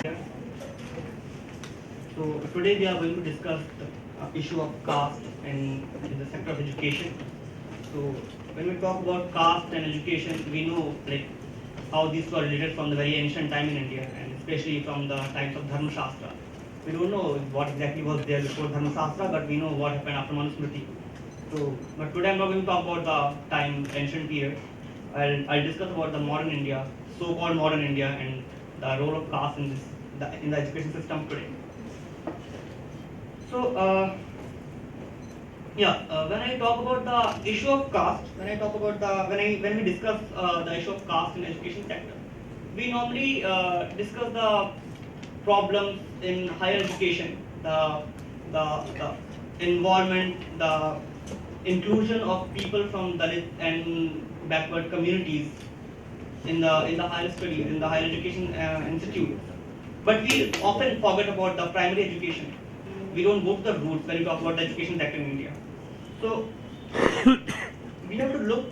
So today we are going to discuss the issue of caste in the sector of education. So when we talk about caste and education, we know like how these were related from the very ancient time in India, and especially from the times of Dharma Shastra. We don't know what exactly was there before Dharma Shastra, but we know what happened after Manusmriti. So, but today I'm not going to talk about the time ancient period. I'll discuss about the modern India, so-called modern India, and the role of caste in in the education system today. So, when I talk about the issue of caste, when I talk about the when we discuss the issue of caste in education sector, we normally discuss the problems in higher education, the involvement, the inclusion of people from Dalit and backward communities in the higher studies, in the higher education institutes. But we often forget about the primary education. We don't go to the roots when we talk about the education sector in India. So we have to look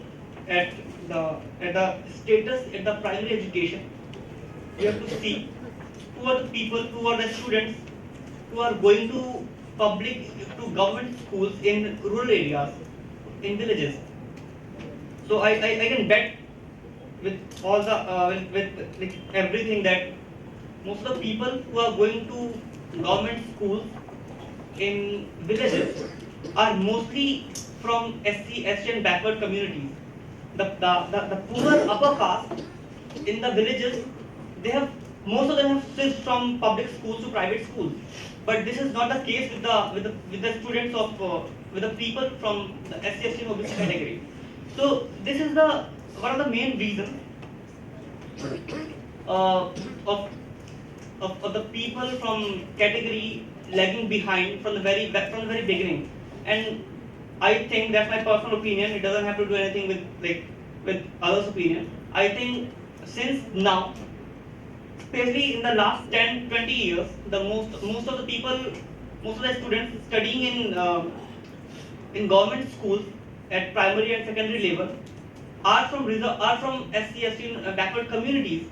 at the status at the primary education. We have to see who are the people, who are the students who are going to to government schools in rural areas, in villages. So I can bet with all the with like everything that most of the people who are going to government schools in villages are mostly from SC, ST and backward communities. The poor upper caste in the villages, they have most of them have switched from public schools to private schools. But this is not the case with the students of with the people from the SC, ST and OBC category. So this is the one of the main reasons uh, of, of the people from category lagging behind from the very beginning. And I think that's my personal opinion. It doesn't have to do anything with others' opinion. I think since now, especially in the last 10-20 years, the most of the people, most of the students studying in government schools at primary and secondary level are from SC, ST and backward communities.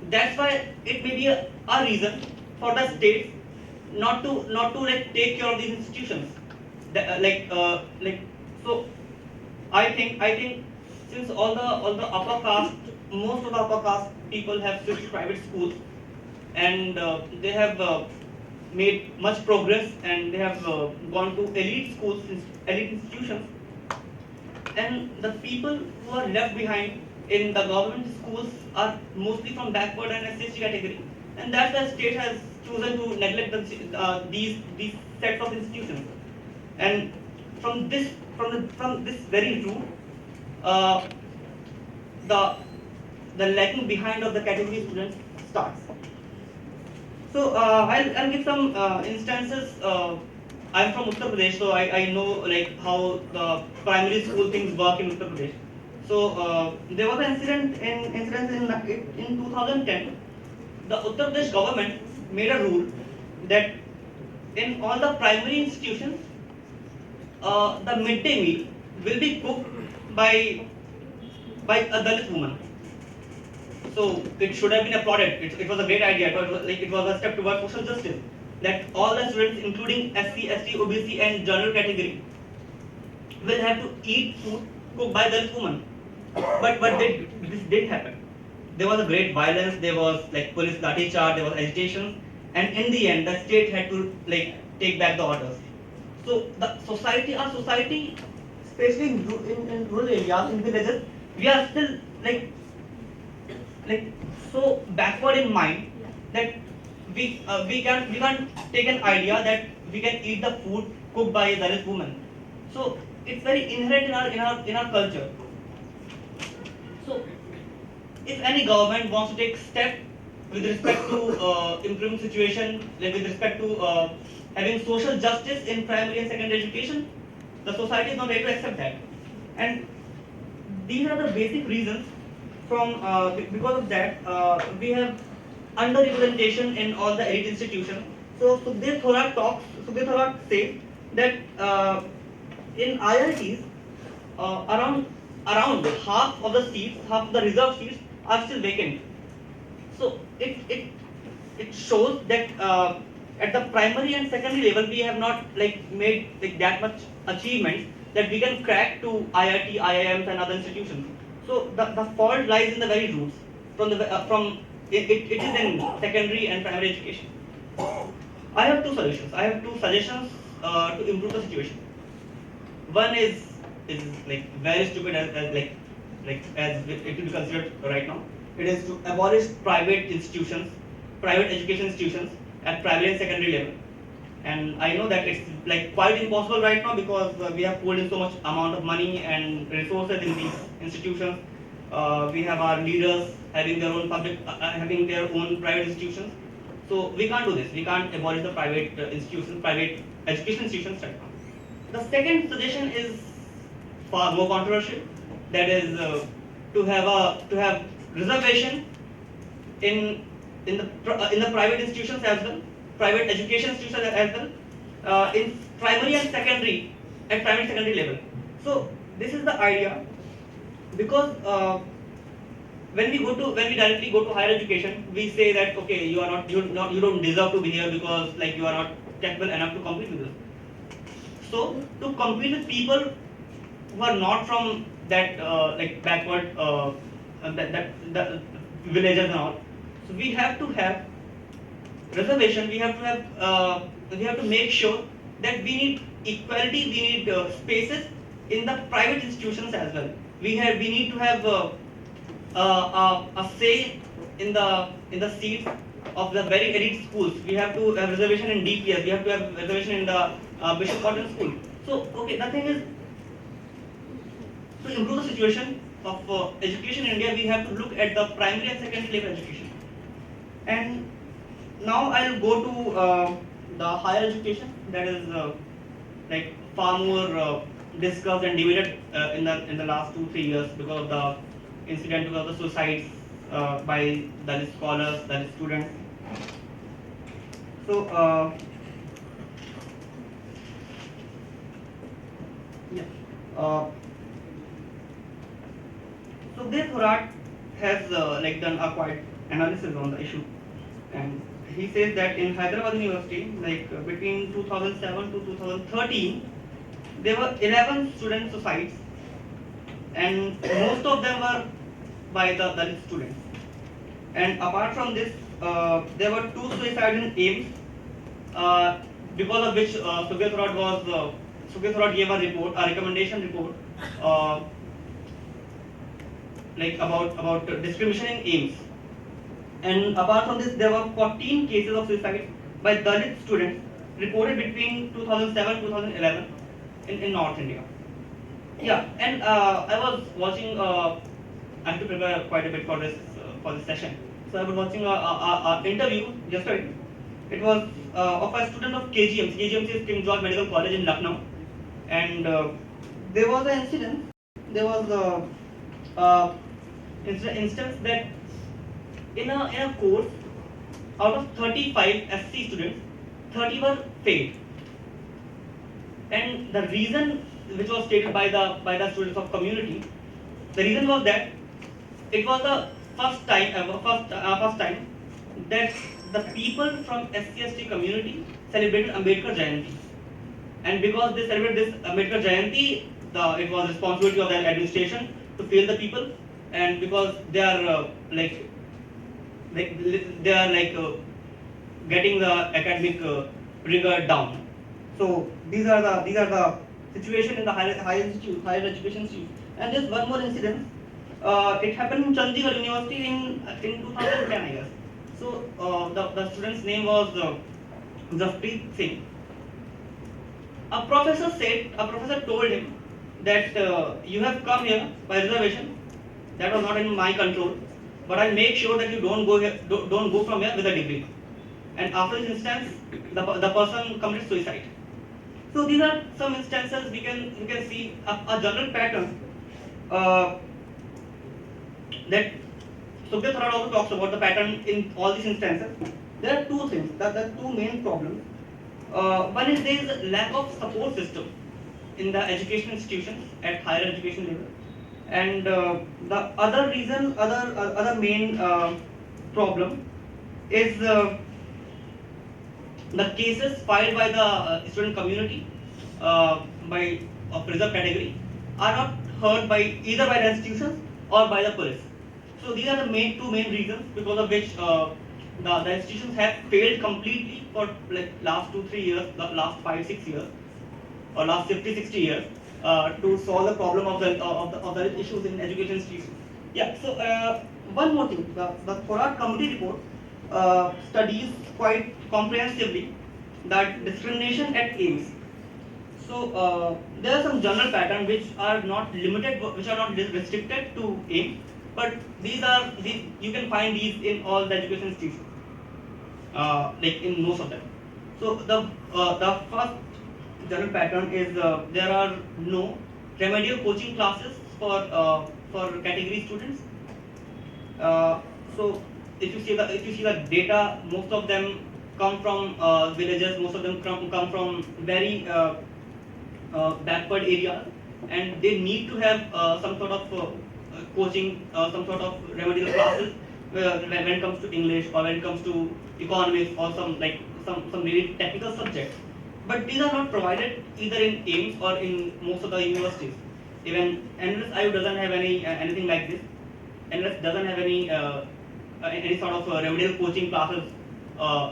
That's why it may be a reason for the states not to like take care of these institutions. Like so, I think since all the upper caste, most of the upper caste people have switched to private schools, and they have made much progress, and they have gone to elite schools, elite institutions, and the people who are left behind in the government schools are mostly from backward and SC category, and that's why state has chosen to neglect these sets of institutions. And from this very root, uh, the the lagging behind of the category students starts. So I'll give some instances. I'm from Uttar Pradesh, so I know like how the primary school things work in Uttar Pradesh. So there was an incident in 2010. The Uttar Pradesh government made a rule that in all the primary institutions, the midday meal will be cooked by a Dalit woman. So it should have been applauded. It was a great idea. It was a step towards social justice. That all the students, including SC, ST, OBC, and general category, will have to eat food cooked by Dalit woman. But this didn't happen. There was a great violence. There was like police lathi charge. There was agitation, and in the end, the state had to like take back the orders. So our society, especially in rural areas, in villages, we are still like so backward in mind that we can't take an idea that we can eat the food cooked by a Dalit woman. So it's very inherent in our culture. So if any government wants to take step with respect to improving situation, like with respect to having social justice in primary and secondary education, the society is not ready to accept that. And these are the basic reasons. Because of that, we have underrepresentation in all the elite institutions. So Sukhdev Thorat says that in IITs, around half of the seats, half of the reserved seats are still vacant. So it shows that at the primary and secondary level we have not made that much achievements that we can crack to IIT, IIMs and other institutions. So the fault lies in the very roots. From it is in secondary and primary education. I have two solutions. I have two suggestions to improve the situation. One is very stupid as it will be considered right now. It is to abolish private institutions, private education institutions at primary and secondary level. And I know that it's quite impossible right now because we have pulled in so much amount of money and resources in these institutions. We have our leaders having their own having their own private institutions. So we can't do this. We can't abolish the private institutions, private education institutions right now. The second suggestion is far more controversial. That is to have reservation in the private institutions as well, private education institutions as well, in primary and secondary at primary and secondary level. So this is the idea because when we directly go to higher education, we say that okay, you don't deserve to be here because you are not capable enough to compete with us. So to compete with people who are not from that backward that villages and all, so we have to have reservation. We have to make sure that we need equality. We need spaces in the private institutions as well. We need to have a say in the seats of the very elite schools. We have to have reservation in DPS. We have to have reservation in the Bishop Cotton School. So okay, the thing is, to improve the situation of education in India, we have to look at the primary and secondary level education. And now I'll go to the higher education, that is far more discussed and debated in the last 2-3 years because of the incident, because of the suicides by Dalit scholars, Dalit students. So yeah. So this Horat has done a quite analysis on the issue, and he says that in Hyderabad University, between 2007 to 2013, there were 11 student suicides, and most of them were by the Dalit students. And apart from this, there were 2 suicides in AIMS, because of which Sugit Horat gave a recommendation report, about discrimination in AIMS. And apart from this, there were 14 cases of suicide by Dalit students reported between 2007 2011 in North India. Yeah, and I was watching. I have to prepare quite a bit for this session. So I was watching a interview yesterday. It was of a student of KGMC. KGMC is King George Medical College in Lucknow, and there was an incident. There was a instance that in a course, out of 35 SC students, 30 were failed. And the reason which was stated by the students of community, the reason was that it was the first time that the people from SC/ST community celebrated Ambedkar Jayanti. And because they celebrate this Ambedkar Jayanti, it was responsibility of the administration to fail the people, and because they are getting the academic rigor down. So these are the situation in the higher education institute. And there's one more incident. It happened in Chandigarh University in 2010, I guess. So the student's name was Jaspreet Singh. A professor told him that you have come here by reservation. That was not in my control, but I'll make sure that you don't go from here with a degree. And after this instance, the person commits suicide. So these are some instances we can see a general pattern that Sugit Horat also talks about the pattern in all these instances. There are two things. There are two main problems. One is there is lack of support system in the education institutions at higher education level, and the other main problem is the cases filed by the student community by of reserve category are not heard by either by the institutions or by the police. So these are the two main reasons because of which the institutions have failed completely for like last 2-3 years, the last 5-6 years, or last 50-60 years to solve the problem of the issues in education institutions. Yeah. So one more thing, the Thorat committee report studies quite comprehensively that discrimination at aims. So there are some general patterns which are not limited, which are not restricted to aims, but these you can find these in all the education institutions, like in most of them. So the first general pattern is there are no remedial coaching classes for category students. So if you see the data, most of them come from villages. Most of them come from very backward areas, and they need to have some sort of coaching, some sort of remedial classes when it comes to English or when it comes to economics or some really technical subjects. But these are not provided either in AIMS or in most of the universities. Even NLSIU doesn't have anything like this. NLS doesn't have any sort of remedial coaching classes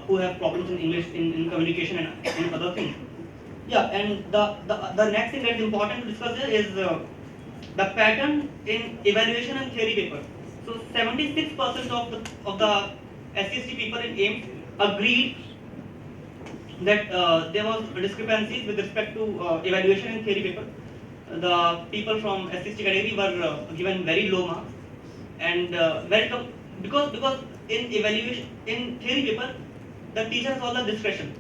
who have problems in English, in communication and in other things. Yeah, and the next thing that's important to discuss here is the pattern in evaluation and theory paper. So 76% of the SCST people in AIMS agreed that there was discrepancies with respect to evaluation and theory paper. The people from SCST category were given very low marks, and because in evaluation in theory paper the teacher has all the discretion.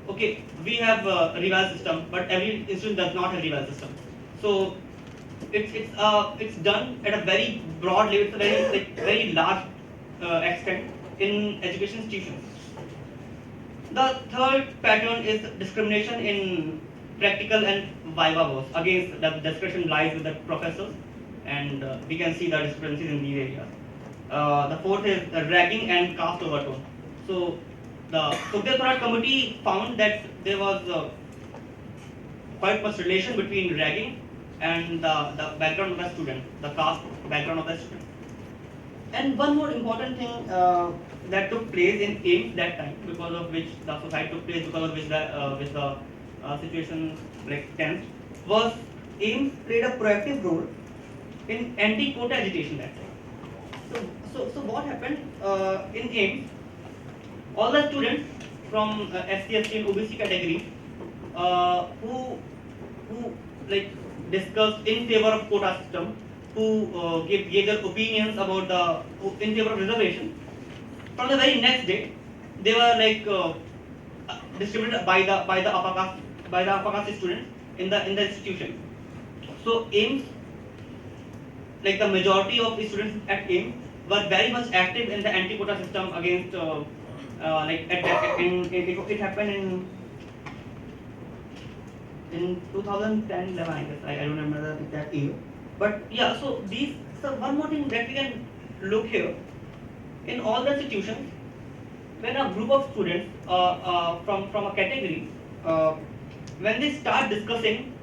Okay, we have a reval system, but every institution does not have reval system. So it's done at a very broad level, it's a very large extent in education institutions. The third pattern is discrimination in practical and viva works. Again, the discretion lies with the professors, and we can see the discrepancies in these areas. The fourth is ragging and caste overtone. So the Sukhdev committee found that there was quite much relation between ragging and the background of the student, the caste background of the student. And one more important thing that took place in AIMS that time, because of which the suicide took place, because of which the situation like tensed, was AIMS played a proactive role in anti-quota agitation that time. So what happened in AIMS? All the students from SC, ST and OBC category who like discussed in favor of quota system, who gave their opinions about in favor of reservation, from the very next day they were like distributed by the upper caste students in the institution. So AIMS, like the majority of the students at AIMS were very much active in the anti-quota system against it happened in 2010-11, I guess. I don't remember the exact year. But yeah, so one more thing that we can look here, in all the institutions, when a group of students from a category, when they start discussing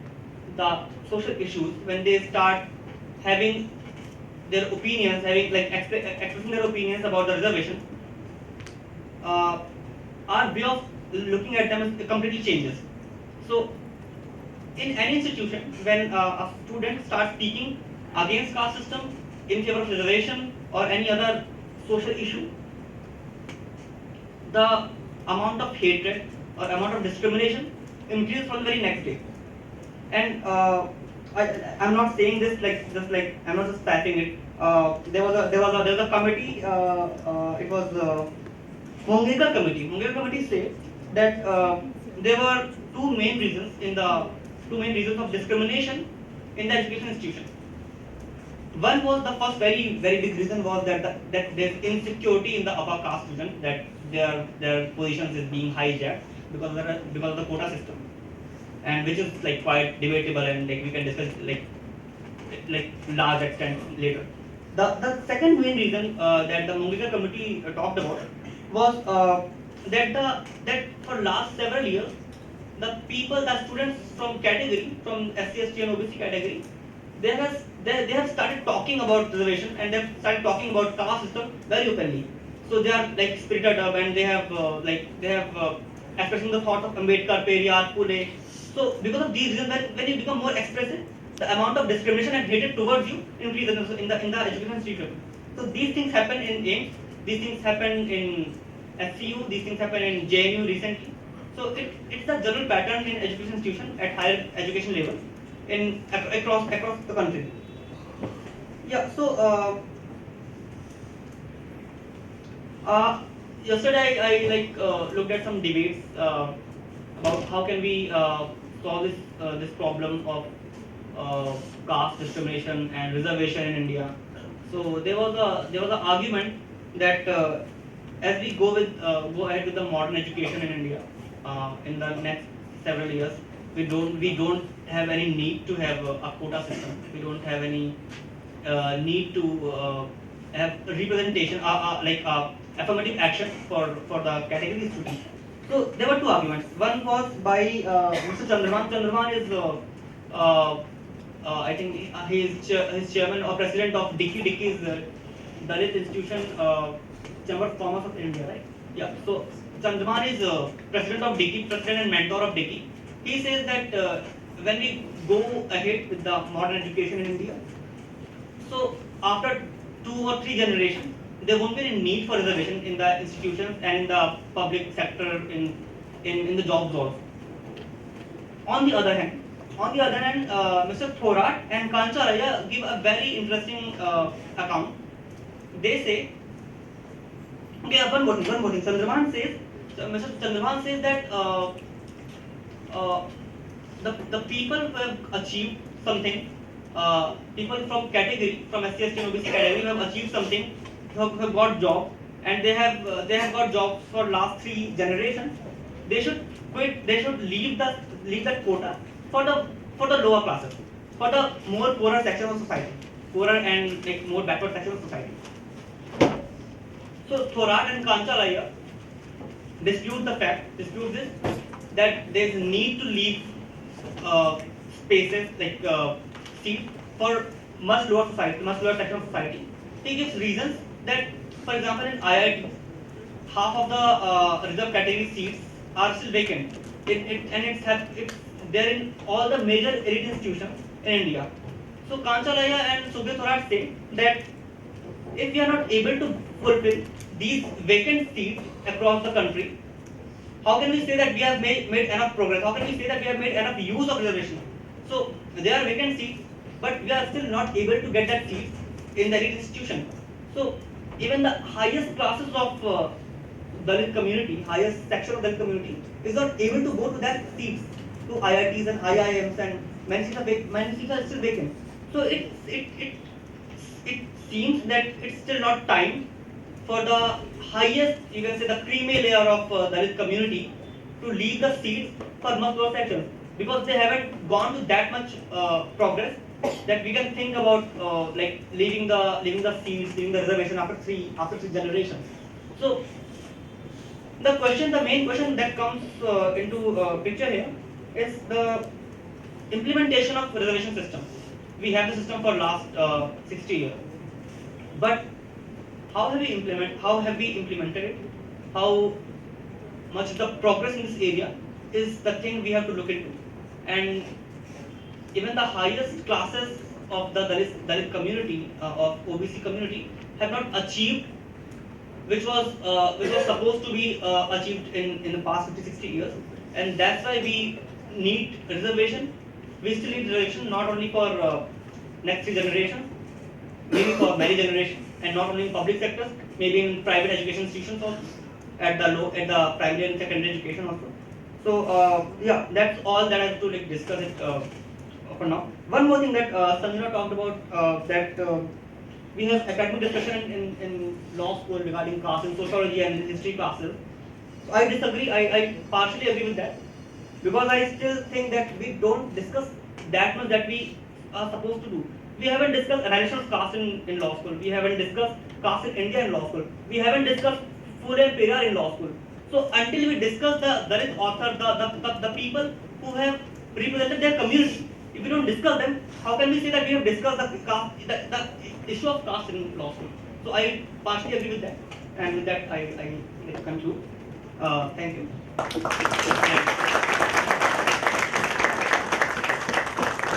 the social issues, when they start having their opinions, expressing their opinions about the reservation, our way of looking at them completely changes. So in any institution, when a student starts speaking against caste system, in favor of reservation or any other social issue, the amount of hatred or amount of discrimination increases from the very next day. And I'm not saying this like I'm not just typing it. There was a committee. It was Mongekar committee. Mongekar committee said that there were two main reasons of discrimination in the education institution. One was, the first very big reason was that there's insecurity in the upper caste students, that their positions is being hijacked because of the quota system, and which is like quite debatable, and like we can discuss like large extent later. The second main reason that the Mongekar committee talked about was that for last several years, the students from category, from SC, ST and OBC category, they have started talking about reservation, and they've started talking about caste system very openly. So they are like spirited up, and they have expressing the thoughts of Ambedkar, Periyar, Pule. So because of these reasons, when you become more expressive, the amount of discrimination and hatred towards you increases in the education institution. So these things happen in AIMS, these things happen in SCU, these things happen in JNU recently. So it's a general pattern in education institution at higher education level across the country. Yeah. So yesterday I looked at some debates about how can we solve this problem of caste discrimination and reservation in India. So there was an argument that as we go ahead with the modern education in India in the next several years, we don't have any need to have a quota system. We don't have any need to have representation, affirmative action for the category students. So there were two arguments. One was by Mr. Chandraman. Chandraman is I think he is his chairman or president of Dicky. Dicky is Dalit Institution Chamber of Commerce of India, right? Yeah. So Chandraman is president of Dicky, president and mentor of Dicky. He says that when we go ahead with the modern education in India, so after 2 or 3 generations, there won't be any need for reservation in the institutions and in the public sector in the jobs also. On the other hand, Mr. Thorat and Kancharaya give a very interesting account. They say, okay, one more thing. Mr. Chandraman says that the people who have achieved something, people from category, from SC, ST, OBC category, who have achieved something, who have got jobs, and they have got jobs for last 3 generations. They should quit. They should leave that quota for the lower classes, for the more poorer section of society, poorer and like more backward section of society. So Thorat and Kanchalaya dispute this, that there is a need to leave spaces like seats for much lower section of society. He gives reasons that, for example, in IIT, half of the reserve category seats are still vacant. It's there in all the major elite institutions in India. So Kanchalaya and Subir Thorat say that if we are not able to fulfill these vacant seats across the country, how can we say that we have made enough progress? How can we say that we have made enough use of reservation? So there are vacant seats, but we are still not able to get that seats in the elite institution. So even the highest classes of Dalit community, highest section of Dalit community, is not able to go to that seats, to IITs and IIMs, and many seats are still vacant. So it seems that it's still not time for the highest, you can say the creamy layer of Dalit community to leave the seats for much lower sections, because they haven't gone to that much progress that we can think about like leaving the seats, leaving the reservation after three generations. So the main question that comes into picture here is the implementation of reservation system. We have the system for last 60 years, but how have we implemented it? How much the progress in this area is the thing we have to look into. And even the highest classes of the Dalit community, of OBC community, have not achieved which was supposed to be achieved in the past 50-60 years, and that's why we need reservation. We still need reservation not only for next 3 generations, maybe for many generations, and not only in public sectors, maybe in private education institutions also, at the primary and secondary education also. So yeah, that's all that I have to like discuss it for now. One more thing that Sanjana talked about, that we have academic discussion in law school regarding caste and sociology and history classes. So I disagree. I partially agree with that, because I still think that we don't discuss that much that we are supposed to do. We haven't discussed analysis of caste in law school. We haven't discussed caste in India in law school. We haven't discussed Phule and Periyar in law school. So until we discuss there is author, the people who have represented their community, if we don't discuss them, how can we say that we have discussed the issue of caste in law school? So I partially agree with that, and with that I conclude. Thank you.